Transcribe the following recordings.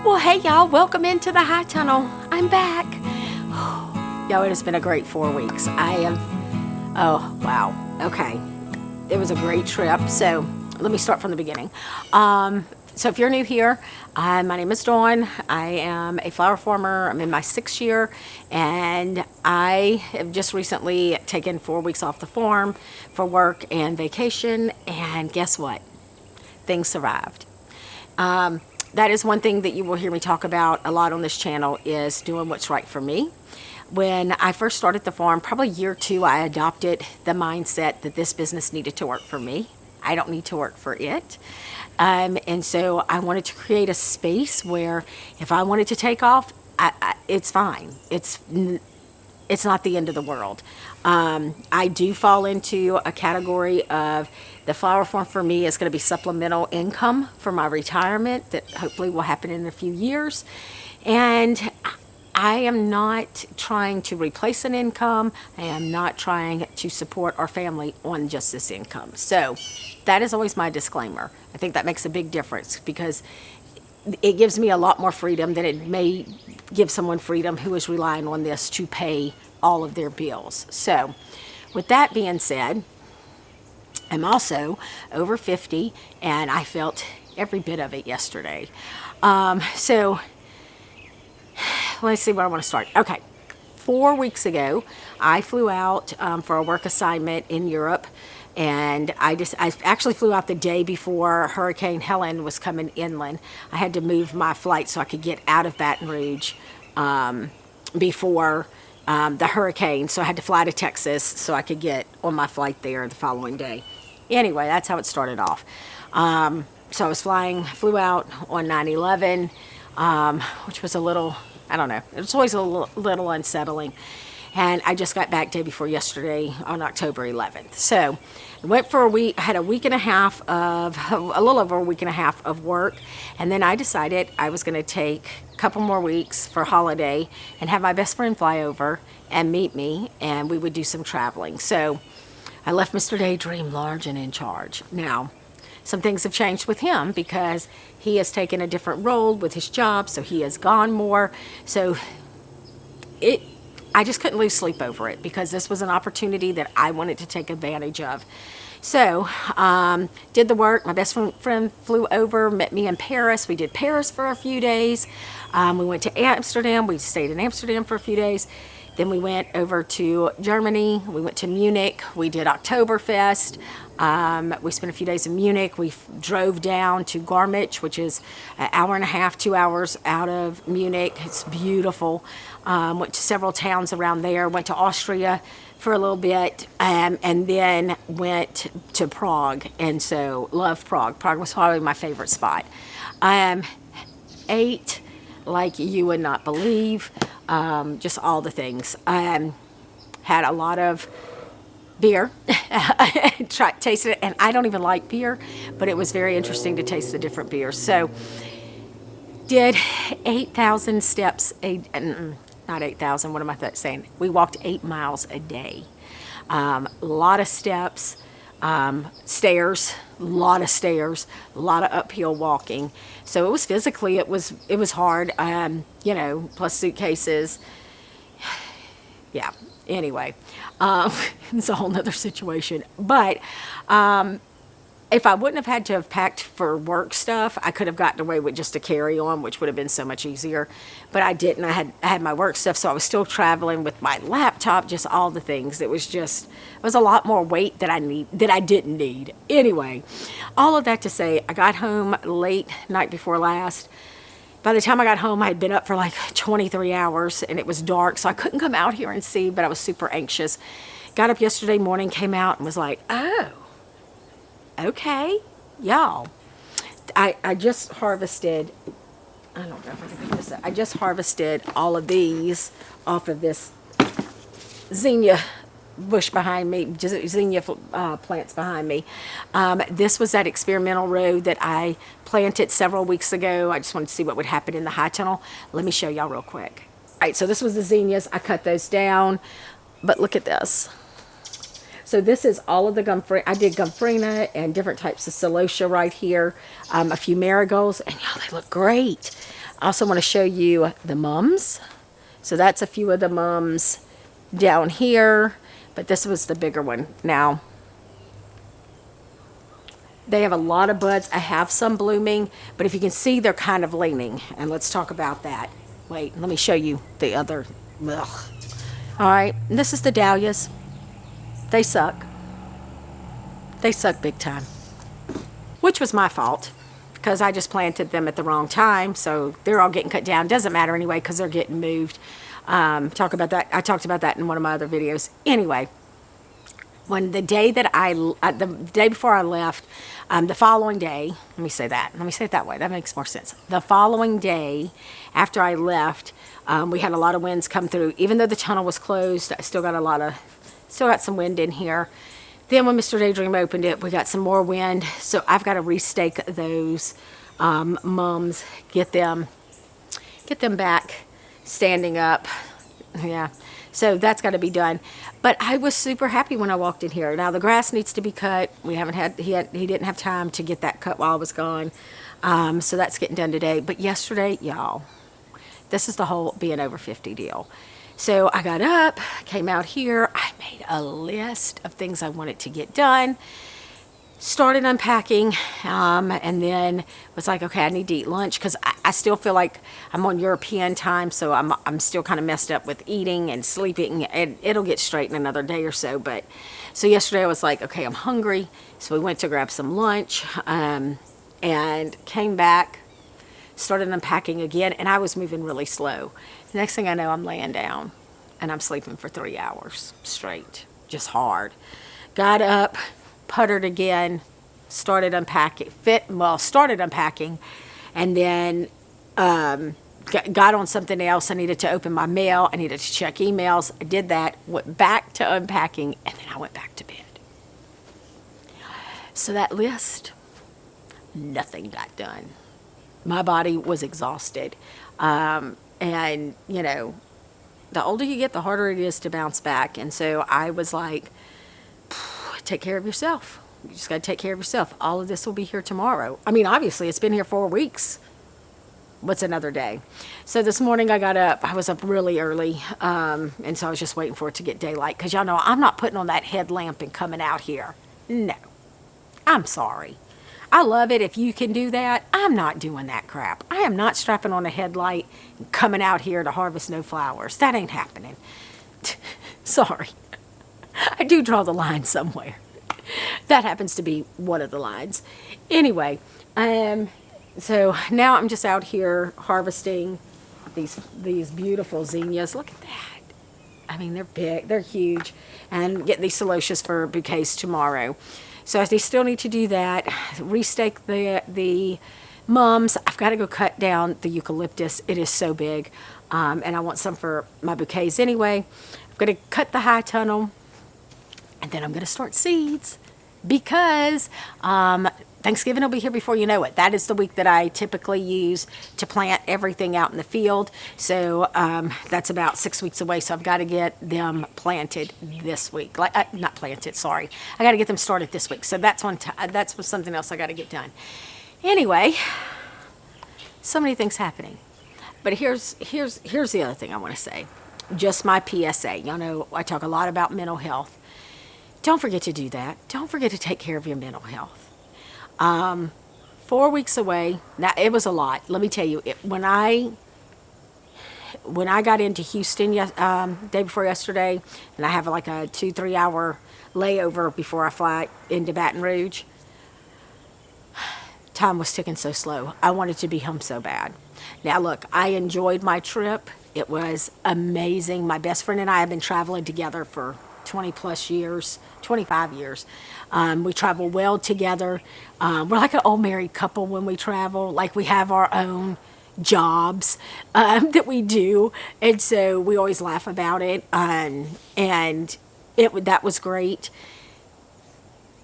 Well, hey y'all, welcome into the high tunnel. I'm back. Yo, it has been a great 4 weeks. Oh, wow. Okay. It was a great trip. So let me start from the beginning. So if you're new here, my name is Dawn. I am a flower farmer. I'm in my 6th year, and I have just recently taken 4 weeks off the farm for work and vacation, and guess what? Things survived. That is one thing that you will hear me talk about a lot on this channel, is doing what's right for me. When I first started the farm, probably year 2, I adopted the mindset that this business needed to work for me. I don't need to work for it. And so I wanted to create a space where if I wanted to take off, it's fine. It's not the end of the world. I do fall into a category of the flower farm for me is going to be supplemental income for my retirement that hopefully will happen in a few years. And I am not trying to replace an income. I am not trying to support our family on just this income. So that is always my disclaimer. I think that makes a big difference because it gives me a lot more freedom than it may give someone freedom who is relying on this to pay all of their bills. So with that being said, I'm also over 50 and I felt every bit of it yesterday. So let's see where I want to start. Okay. 4 weeks ago, I flew out for a work assignment in Europe. And I actually flew out the day before Hurricane Helen was coming inland. I had to move my flight so I could get out of Baton Rouge before the hurricane. So I had to fly to Texas so I could get on my flight there the following day. Anyway, that's how it started off. So I was flew out on 9/11, which was a little, I don't know, it was always a little unsettling. And I just got back day before yesterday on October 11th. So I went for a week. I had a little over a week and a half of work. And then I decided I was going to take a couple more weeks for holiday and have my best friend fly over and meet me. And we would do some traveling. So I left Mr. Daydream large and in charge. Now, some things have changed with him because he has taken a different role with his job. So he has gone more. So I just couldn't lose sleep over it because this was an opportunity that I wanted to take advantage of. So, did the work. My best friend flew over, met me in Paris. We did Paris for a few days. We went to Amsterdam. We stayed in Amsterdam for a few days. Then we went over to Germany. We went to Munich. We did Oktoberfest. We spent a few days in Munich. We drove down to Garmisch, which is an hour and a half, 2 hours out of Munich. It's beautiful. Went to several towns around there. Went to Austria for a little bit, and then went to Prague. And so, love Prague. Prague was probably my favorite spot. Ate like you would not believe. Just all the things. Had a lot of beer. Tasted it, and I don't even like beer, but it was very interesting to taste the different beers. So, did 8,000 steps. Not 8,000. What am I saying? We walked 8 miles a day. A lot of steps, stairs, a lot of uphill walking. So it was physically, it was hard. Plus suitcases. Yeah. Anyway, it's a whole nother situation. But if I wouldn't have had to have packed for work stuff, I could have gotten away with just a carry-on, which would have been so much easier. But I didn't. I had my work stuff, so I was still traveling with my laptop, just all the things. It was a lot more weight that I didn't need. Anyway, all of that to say, I got home late night before last. By the time I got home, I had been up for like 23 hours, and it was dark, so I couldn't come out here and see, but I was super anxious. Got up yesterday morning, came out, and was like, oh, okay, y'all. I just harvested, I don't know if I can pick this up. I just harvested all of these off of this zinnia bush behind me, zinnia plants behind me. This was that experimental row that I planted several weeks ago. I just wanted to see what would happen in the high tunnel. Let me show y'all real quick. All right, so this was the zinnias. I cut those down, but look at this. So this is all of the gumfrina. I did gumfrina and different types of celosia right here. A few marigolds, and y'all, they look great. I also want to show you the mums. So that's a few of the mums down here, but this was the bigger one. Now, they have a lot of buds. I have some blooming, but if you can see, they're kind of leaning. And let's talk about that. Wait, let me show you the other. Ugh. All right, and this is the dahlias. They suck. They suck big time, which was my fault because I just planted them at the wrong time. So they're all getting cut down. Doesn't matter anyway because they're getting moved. Talk about that. I talked about that in one of my other videos. Anyway, when the day that the day before I left, the following day, let me say it that way. That makes more sense. The following day after I left, we had a lot of winds come through. Even though the tunnel was closed, I still got some wind in here. Then when Mr. Daydream opened it, we got some more wind. So I've got to restake those mums, get them back standing up. Yeah. So that's got to be done. But I was super happy when I walked in here. Now the grass needs to be cut. He didn't have time to get that cut while I was gone. So that's getting done today. But yesterday, y'all, this is the whole being over 50 deal. So I got up, came out here, I made a list of things I wanted to get done, started unpacking, and then was like, okay, I need to eat lunch because I still feel like I'm on European time, so I'm still kind of messed up with eating and sleeping, and it'll get straight in another day or so. But so yesterday I was like, okay, I'm hungry, so we went to grab some lunch, and came back, started unpacking again, and I was moving really slow. The next thing I know, I'm laying down and I'm sleeping for 3 hours straight, just hard. Got up, puttered again, started unpacking, and then got on something else. I needed to open my mail. I needed to check emails. I did that, went back to unpacking, and then I went back to bed. So that list, nothing got done. My body was exhausted. And, you know, the older you get, the harder it is to bounce back. And so I was like, take care of yourself. You just got to take care of yourself. All of this will be here tomorrow. I mean, obviously, it's been here 4 weeks. What's another day? So this morning I got up. I was up really early. And so I was just waiting for it to get daylight. Because y'all know I'm not putting on that headlamp and coming out here. No. I'm sorry. I love it if you can do that. I'm not doing that crap. I am not strapping on a headlight and coming out here to harvest no flowers. That ain't happening. Sorry. I do draw the line somewhere. That happens to be one of the lines. Anyway, so now I'm just out here harvesting these beautiful zinnias. Look at that. I mean, they're big, they're huge. And getting these celotias for bouquets tomorrow. So they still need to do that, restake the mums. I've got to go cut down the eucalyptus. It is so big, and I want some for my bouquets anyway. I'm going to cut the high tunnel, and then I'm going to start seeds because Thanksgiving will be here before you know it. That is the week that I typically use to plant everything out in the field. So that's about 6 weeks away. So I've got to get them planted this week. Not planted, sorry. I got to get them started this week. So that's something else I got to get done. Anyway, so many things happening. But here's the other thing I want to say. Just my PSA. Y'all know I talk a lot about mental health. Don't forget to do that. Don't forget to take care of your mental health. 4 weeks away. Now it was a lot. Let me tell you, when I got into Houston day before yesterday, and I have like a 2-3 hour layover before I fly into Baton Rouge, time was ticking so slow. I wanted to be home so bad. Now look, I enjoyed my trip. It was amazing. My best friend and I have been traveling together for 20 plus years, 25 years. We travel well together. We're like an old married couple when we travel. Like we have our own jobs that we do, and so we always laugh about it. And that was great.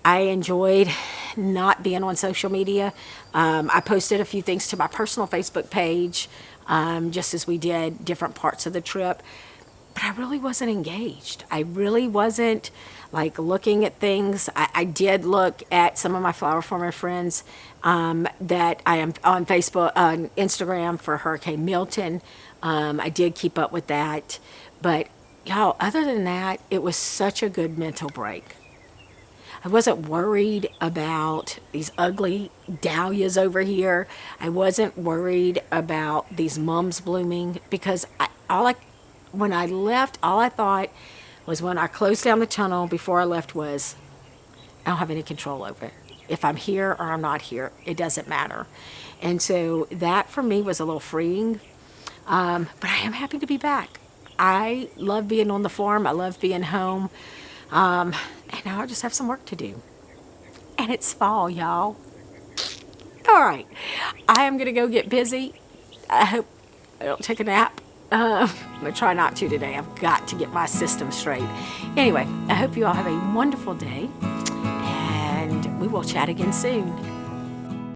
I enjoyed not being on social media. I posted a few things to my personal Facebook page, just as we did different parts of the trip. but I really wasn't engaged. I really wasn't like looking at things. I did look at some of my flower farmer friends that I am on Facebook, on Instagram for Hurricane Milton. I did keep up with that. But y'all, other than that, it was such a good mental break. I wasn't worried about these ugly dahlias over here. I wasn't worried about these mums blooming because when I left, all I thought was when I closed down the tunnel before I left was, I don't have any control over it. If I'm here or I'm not here, it doesn't matter. And so that for me was a little freeing. But I am happy to be back. I love being on the farm. I love being home. And now I just have some work to do. And it's fall, y'all. All right. I am going to go get busy. I hope I don't take a nap. I'm going to try not to today. I've got to get my system straight. Anyway, I hope you all have a wonderful day. And we will chat again soon.